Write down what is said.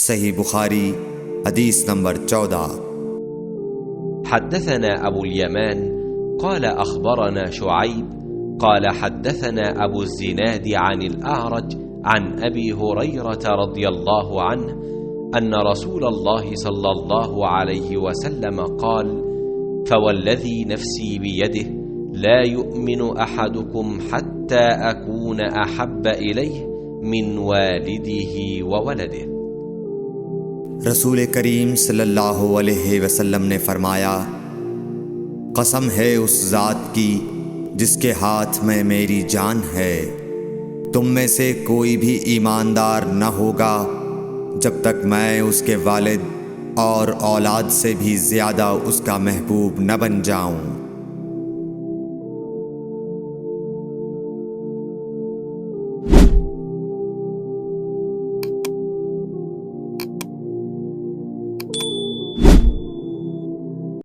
صحیح بخاری حدیث نمبر 14۔ حدثنا أبو اليمان قال أخبرنا شعيب قال حدثنا أبو الزناد عن الأعرج عن أبي هريرة رضي الله عنه أن رسول الله صلى الله عليه وسلم قال: فوالذي نفسي بيده لا يؤمن أحدكم حتى أكون أحب إليه من والده وولده۔ رسول کریم صلی اللہ علیہ وسلم نے فرمایا، قسم ہے اس ذات کی جس کے ہاتھ میں میری جان ہے، تم میں سے کوئی بھی ایماندار نہ ہوگا جب تک میں اس کے والد اور اولاد سے بھی زیادہ اس کا محبوب نہ بن جاؤں۔